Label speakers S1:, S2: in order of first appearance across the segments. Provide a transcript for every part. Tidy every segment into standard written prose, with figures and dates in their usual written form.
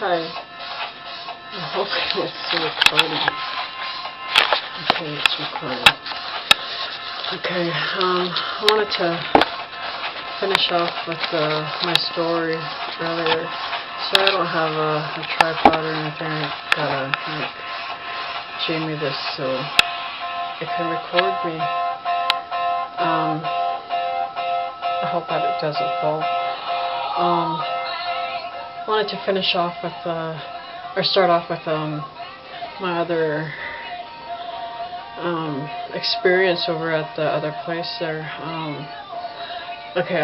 S1: Hi. I'm hoping it's recording. Okay, it's recording. Okay, I wanted to finish off with my story earlier. So I don't have a tripod or anything. I gotta Jamie this so it can record me. I hope that it doesn't fall. I wanted to finish off with, or start off with my other experience over at the other place there. Okay,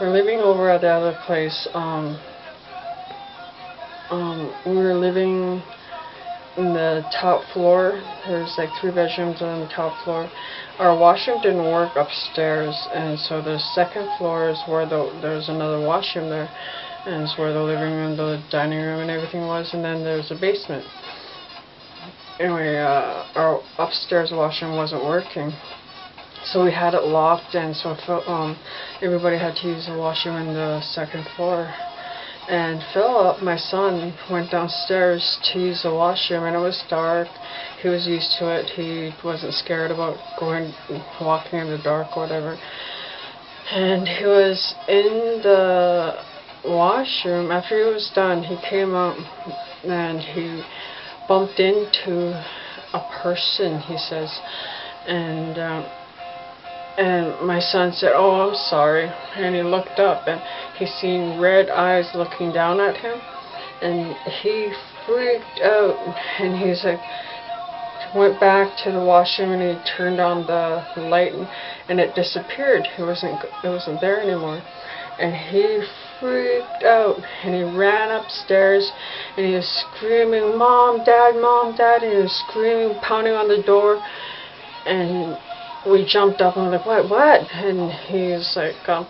S1: we're living over at the other place. We were living in the top floor. There's like 3 bedrooms on the top floor. Our washroom didn't work upstairs, and so the second floor is where there's another washroom there, and it's where the living room, the dining room, and everything was. And then there's a basement. Anyway, our upstairs washroom wasn't working, so we had it locked, and so everybody had to use the washroom in the second floor. And Philip, my son, went downstairs to use the washroom, and it was dark. He was used to it. He wasn't scared about walking in the dark or whatever. And he was in the washroom. After he was done, he came out and he bumped into a person, he says. And my son said, "Oh, I'm sorry." And he looked up, and he seen red eyes looking down at him. And he freaked out. And he's like, went back to the washroom, and he turned on the light, and it disappeared. It wasn't there anymore. And he freaked out, and he ran upstairs, and he was screaming, Mom, Dad," and he was screaming, pounding on the door. And we jumped up and we're like, what? And he's like, a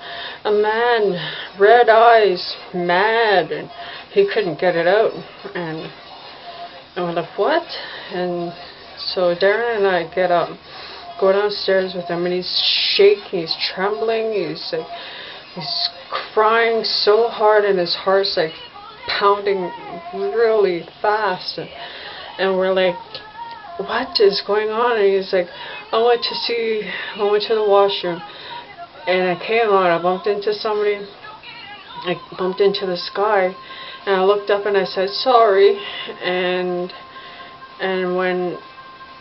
S1: man, red eyes, mad, and he couldn't get it out. And we're like, what? And so Darren and I get up, go downstairs with him, and he's shaking, he's trembling, he's crying so hard, and his heart's like pounding really fast. And we're like, what is going on? And he's like, I went to the washroom, and I came out, I bumped into somebody, I bumped into the sky, and I looked up and I said, sorry, and when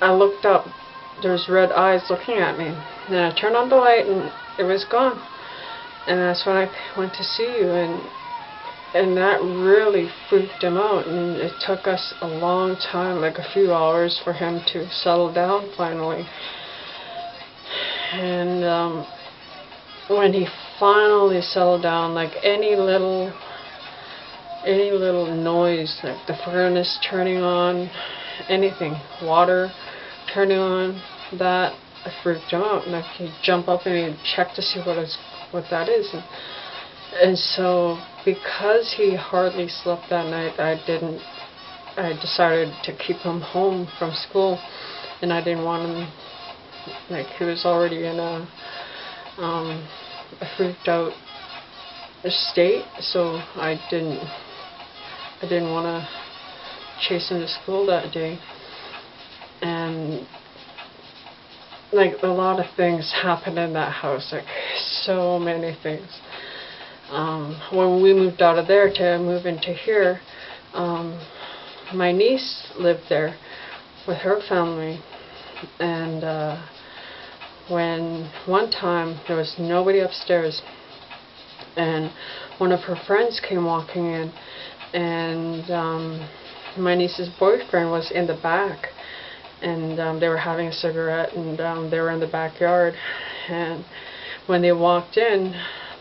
S1: I looked up, there's red eyes looking at me, and I turned on the light, and it was gone. And that's when I went to see you, and that really freaked him out, and it took us a long time, like a few hours, for him to settle down finally. And when he finally settled down, like any little noise, like the furnace turning on, anything, water turning on, that freaked him out. And he'd jump up and he'd check to see what that is. And so, because he hardly slept that night, I decided to keep him home from school, and I didn't want him, like, he was already in a freaked out state, so I didn't want to chase him to school that day. And like, a lot of things happened in that house, like so many things. When we moved out of there to move into here, my niece lived there with her family, and when one time there was nobody upstairs, and one of her friends came walking in, and my niece's boyfriend was in the back, and they were having a cigarette, and they were in the backyard. And when they walked in,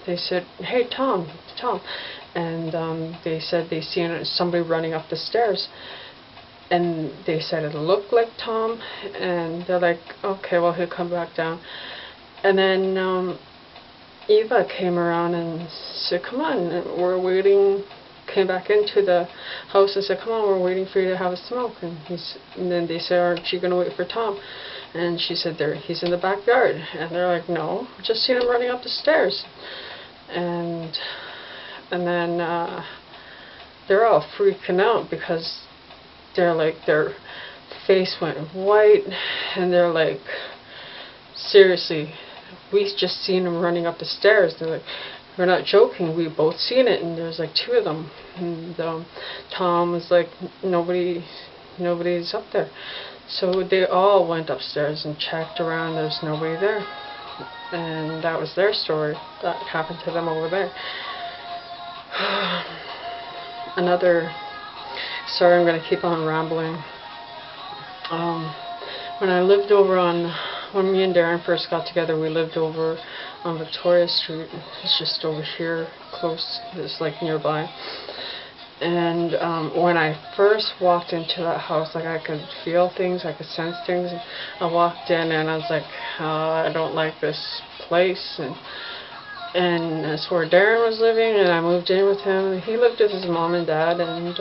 S1: they said, "Hey, Tom," and they said they seen somebody running up the stairs, and they said it looked like Tom, and they're like, okay, well, he'll come back down. And then Eva came around and said, come on, we're waiting, came back into the house and said, come on, we're waiting for you to have a smoke. And then they said, aren't you going to wait for Tom? And she said, he's in the backyard. And they're like, no, just seen him running up the stairs. And then they're all freaking out because they're like, their face went white, and they're like, seriously, we just seen them running up the stairs. They're like, we're not joking, we both seen it, and there's like two of them. And Tom was like, nobody's up there. So they all went upstairs and checked around, there's nobody there. And that was their story. That happened to them over there. Another story, I'm going to keep on rambling. When I lived over on, when me and Darren first got together, we lived over on Victoria Street. It's just over here, close, it's like nearby. And when I first walked into that house, like, I could feel things, I could sense things. I walked in and I was like, I don't like this place. And that's where Darren was living, and I moved in with him. He lived with his mom and dad, and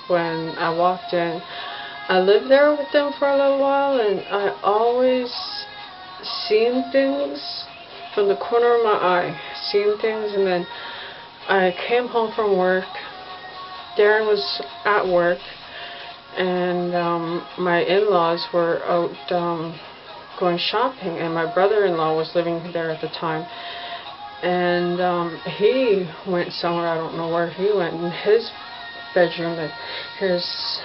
S1: when I walked in, I lived there with them for a little while, and I always seen things from the corner of my eye, seen things. And then I came home from work, Darren was at work, and my in-laws were out going shopping, and my brother-in-law was living there at the time. And he went somewhere, I don't know where he went. In his bedroom, like, here's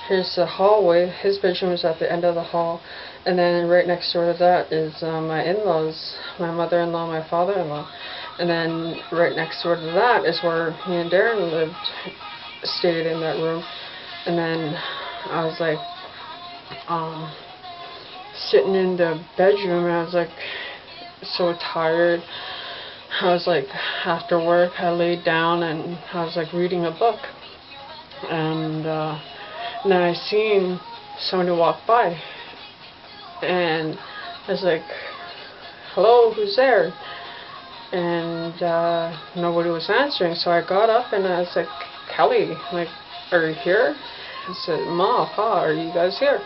S1: the hallway. His bedroom is at the end of the hall, and then right next door to that is my in-laws, my mother-in-law, my father-in-law. And then right next door to that is where me and Darren lived, stayed in that room. And then I was like sitting in the bedroom, and I was like so tired. I was like, after work, I laid down and I was like reading a book, and then I seen somebody walk by, and I was like, hello, who's there? And nobody was answering. So I got up and I was like, Kelly, like, are you here? I said, Ma, Pa, are you guys here?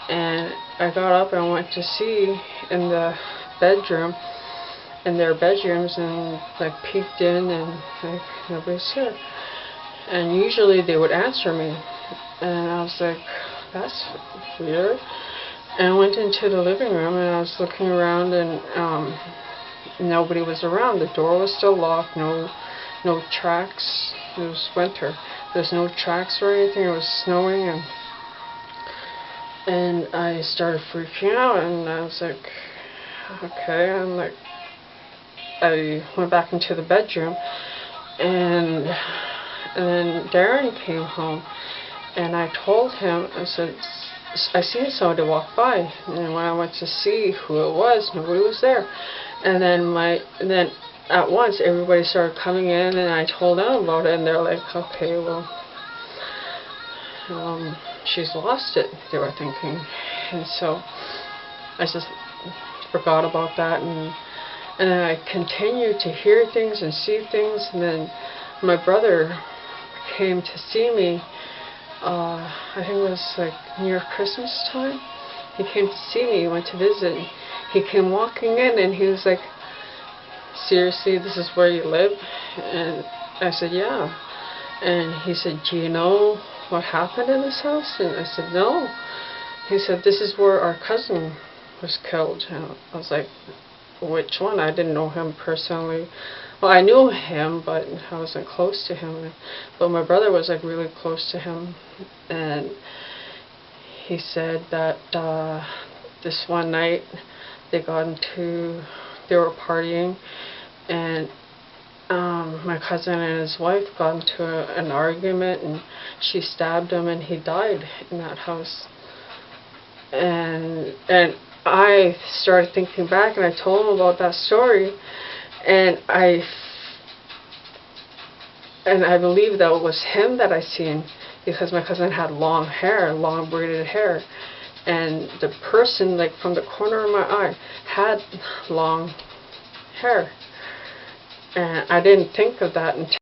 S1: And I got up and went to see in the bedroom, in their bedrooms, and like peeked in, and like, nobody's here. And usually they would answer me, and I was like, that's weird. And I went into the living room, and I was looking around, and nobody was around. The door was still locked, no tracks. It was winter. There's no tracks or anything. It was snowing, and I started freaking out, and I was like, okay. And like, I went back into the bedroom, and then Darren came home, and I told him, I said, I seen somebody walk by, and when I went to see who it was, nobody was there. And then at once everybody started coming in, and I told them about it, and they're like, okay, well, she's lost it, they were thinking. And so I just forgot about that, and then I continued to hear things and see things. And then my brother came to see me, I think it was like near Christmas time. He came to see me, he went to visit. He came walking in, and he was like, seriously, this is where you live? And I said, yeah. And he said, do you know what happened in this house? And I said, no. He said, this is where our cousin was killed. And I was like, which one? I didn't know him personally. Well, I knew him, but I wasn't close to him. But my brother was like really close to him. And he said that this one night they were partying, and my cousin and his wife got into an argument, and she stabbed him, and he died in that house. And I started thinking back, and I told him about that story, and I believe that it was him that I seen, because my cousin had long hair, long braided hair, and the person, like, from the corner of my eye had long hair. And I didn't think of that until